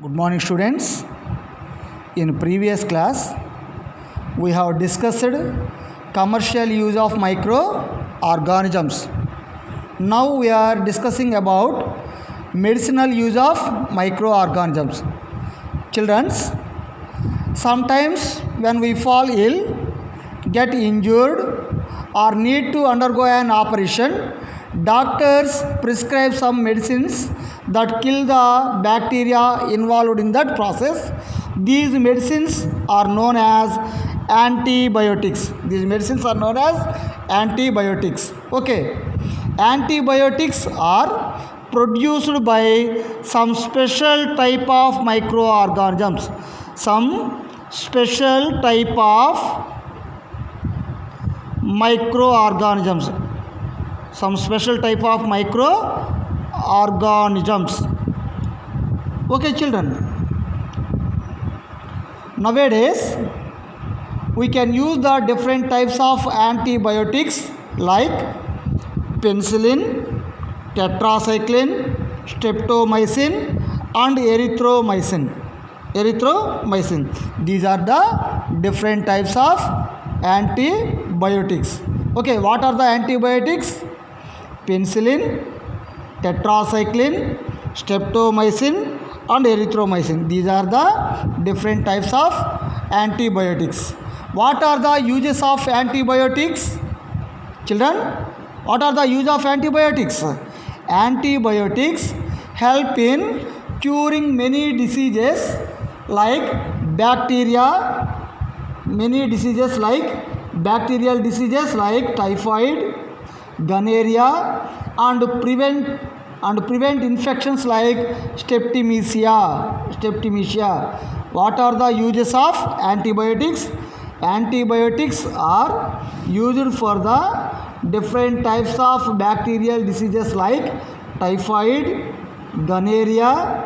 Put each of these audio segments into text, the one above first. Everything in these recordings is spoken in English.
Good morning, students. In previous class, we have discussed commercial use of microorganisms. Now we are discussing about medicinal use of microorganisms. Children, sometimes when we fall ill, get injured, or need to undergo an operation, doctors prescribe some medicines that kill the bacteria involved in that process. These medicines are known as antibiotics. Okay. Antibiotics are produced by some special type of microorganisms. Some special type of microorganisms. Okay, children. Nowadays, we can use the different types of antibiotics like penicillin, tetracycline, streptomycin, and erythromycin. These are the different types of antibiotics. Okay, what are the antibiotics? Penicillin, tetracycline, streptomycin, and erythromycin. These are the different types of antibiotics. What are the uses of antibiotics? Children, what are the use of antibiotics? Antibiotics help in curing many diseases like bacterial diseases like typhoid, gonorrhea, and prevent infections like streptomycia. What are the uses of antibiotics? Antibiotics are used for the different types of bacterial diseases like typhoid, gonorrhea,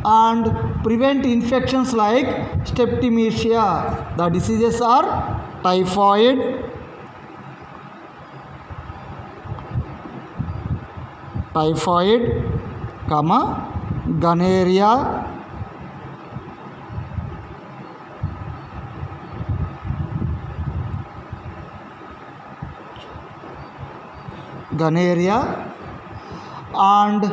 and prevent infections like streptomycia. The diseases are typhoid, gonorrhea and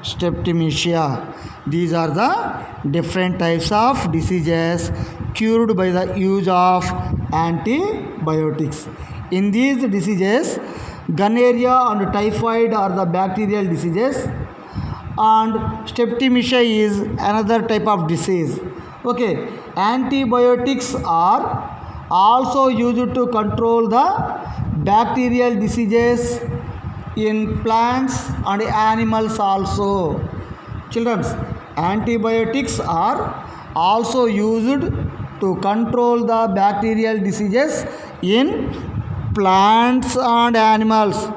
streptomycia. These are the different types of diseases cured by the use of antibiotics. In these diseases, gonorrhea and typhoid are the bacterial diseases, and streptomycia is another type of disease. Okay, antibiotics are also used to control the bacterial diseases in plants and animals also. Children, antibiotics are also used to control the bacterial diseases in plants and animals.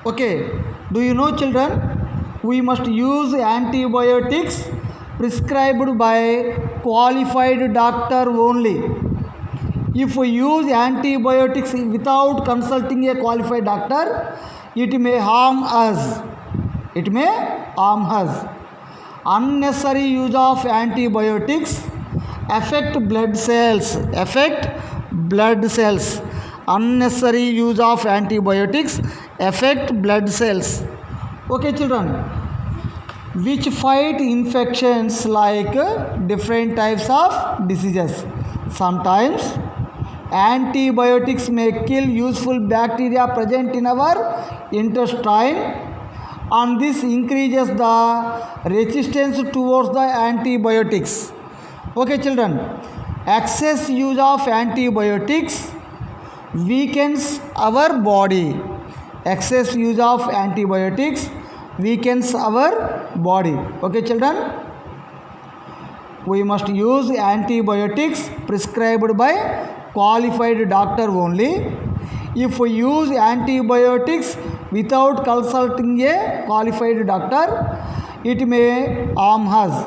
Okay, do you know, children, we must use antibiotics prescribed by qualified doctor only. If we use antibiotics without consulting a qualified doctor, it may harm us. Unnecessary use of antibiotics affect blood cells. Unnecessary use of antibiotics affect blood cells. Okay, children, which fight infections like different types of diseases. Sometimes antibiotics may kill useful bacteria present in our intestine, and this increases the resistance towards the antibiotics. Okay, children, excess use of antibiotics weakens our body. Okay, children, we must use antibiotics prescribed by qualified doctor only. If we use antibiotics without consulting a qualified doctor, it may harm us.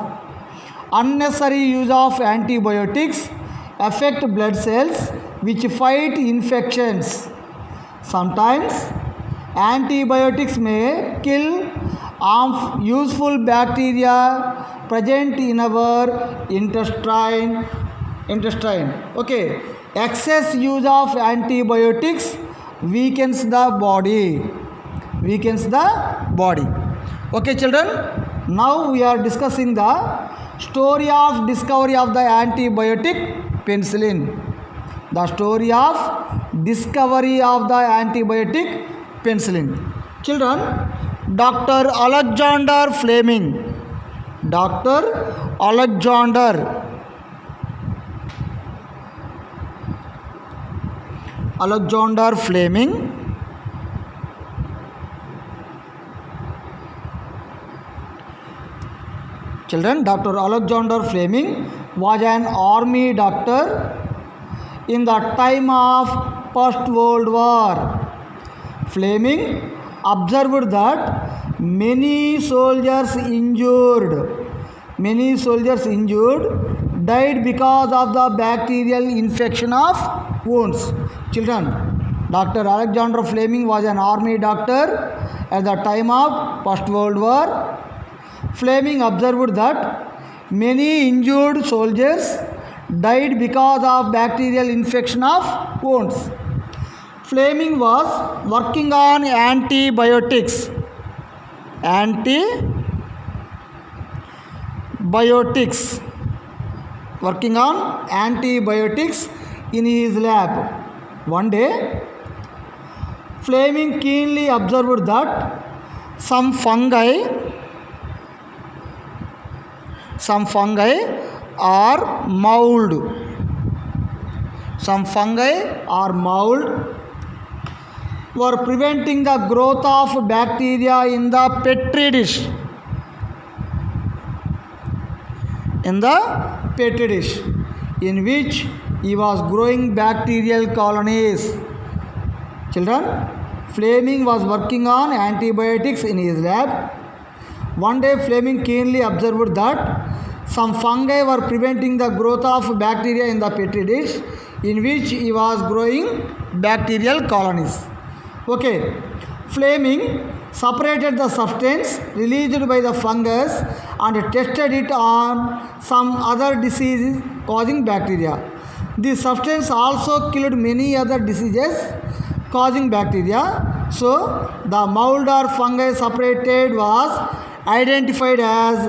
Unnecessary use of antibiotics affect blood cells which fight infections. Sometimes antibiotics may kill useful bacteria present in our intestine. Okay. Excess use of antibiotics weakens the body. Okay, children. Now we are discussing the story of discovery of the antibiotic penicillin. The story of discovery of the antibiotic penicillin. Children, Dr. Alexander Fleming. Dr. Alexander Fleming Children, Dr. Alexander Fleming was an army doctor in the time of First World War. Fleming observed that many soldiers injured died because of the bacterial infection of wounds. Children, Dr. Alexander Fleming was an army doctor at the time of First World War. Fleming observed that many injured soldiers died because of bacterial infection of wounds. Fleming was working on antibiotics in his lab. One day, Fleming keenly observed that some fungi are mold. Were preventing the growth of bacteria in the petri dish. In which he was growing bacterial colonies. Children, Fleming was working on antibiotics in his lab. One day, Fleming keenly observed that some fungi were preventing the growth of bacteria in the petri dish, in which he was growing bacterial colonies. Okay, Fleming separated the substance released by the fungus and tested it on some other disease causing bacteria. This substance also killed many other diseases causing bacteria. So, the mold or fungi separated was identified as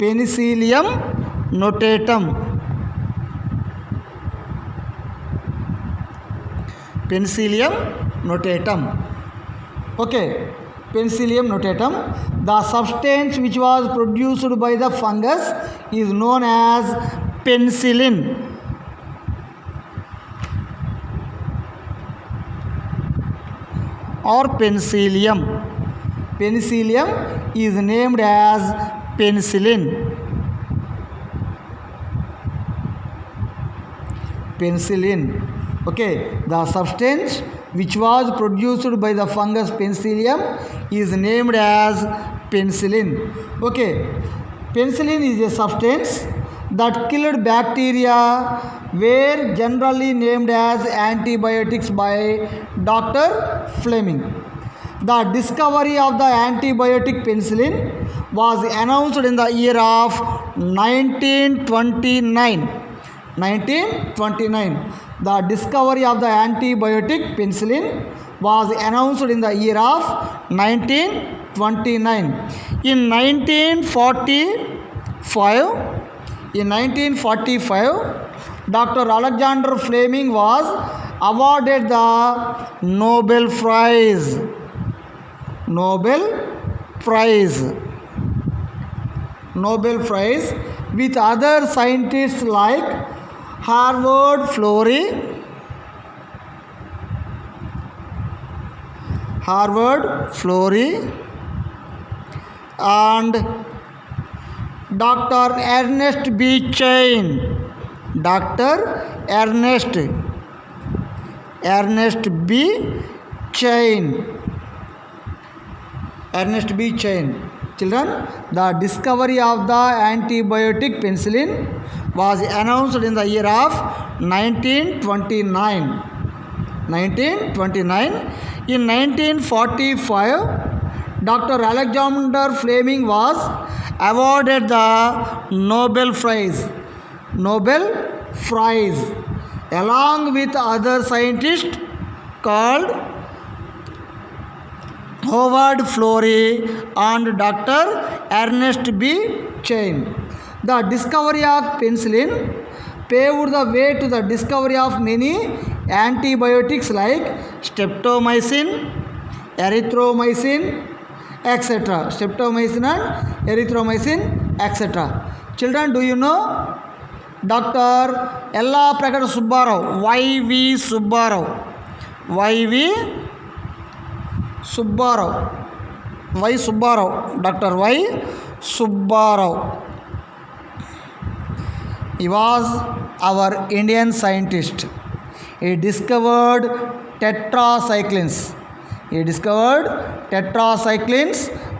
Penicillium notatum. Penicillium notatum. Okay, Penicillium notatum. The substance which was produced by the fungus is known as penicillin. Or penicillium. Penicillium is named as penicillin. Okay, the substance which was produced by the fungus penicillium is named as penicillin. Okay, penicillin is a substance that killed bacteria were generally named as antibiotics by Dr. Fleming. The discovery of the antibiotic penicillin was announced in the year of 1929. The discovery of the antibiotic penicillin was announced in the year of 1929. In 1945, Dr. Alexander Fleming was awarded the Nobel Prize. With other scientists like Harvard Florey, and Dr. Ernest B. Chain. Dr. Ernest B. Chain. Ernest B. Chain. Children, the discovery of the antibiotic penicillin was announced in the year of 1929. In 1945, Dr. Alexander Fleming was awarded the Nobel Prize along with other scientists called Howard Florey and Dr. Ernest B. Chain. The discovery of penicillin paved the way to the discovery of many antibiotics like streptomycin, erythromycin, etc. Streptomycin and erythromycin, etc. Children, do you know Dr. Yellaprakada Subbarao, Y.V. Subbarao, Dr. Y. Subbarao. He was our Indian scientist. He discovered tetracyclines.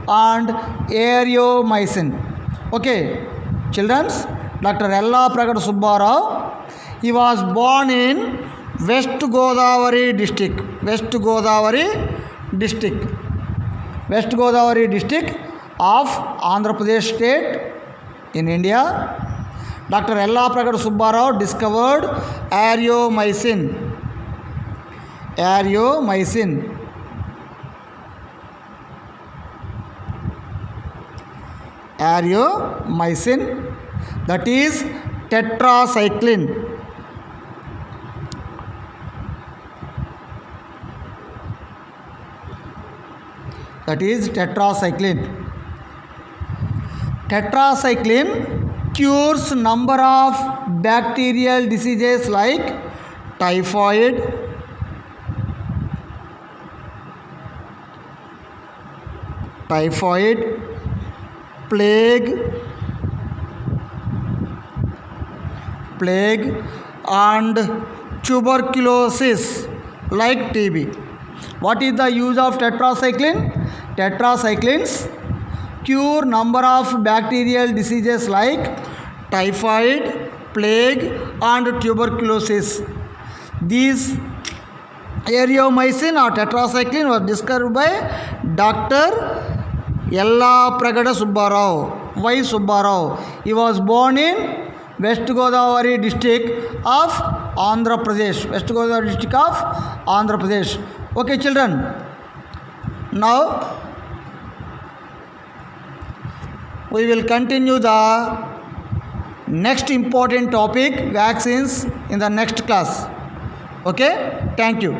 And aeromycin. Okay, children, Dr. Yellaprakada Subbarao, he was born in West Godavari district of Andhra Pradesh state in India. Dr. Yellaprakada Subbarao discovered aeromycin. That is tetracycline. Tetracycline cures number of bacterial diseases like typhoid, plague and tuberculosis like TB. What is the use of tetracycline? Tetracyclines cure number of bacterial diseases like typhoid, plague and tuberculosis. These aeromycin or tetracycline was discovered by Dr. Yellaprakada Subbarao, Y. Subbarao. He was born in West Godavari district of Andhra Pradesh. Okay, children. Now we will continue the next important topic, vaccines, in the next class. Okay, thank you.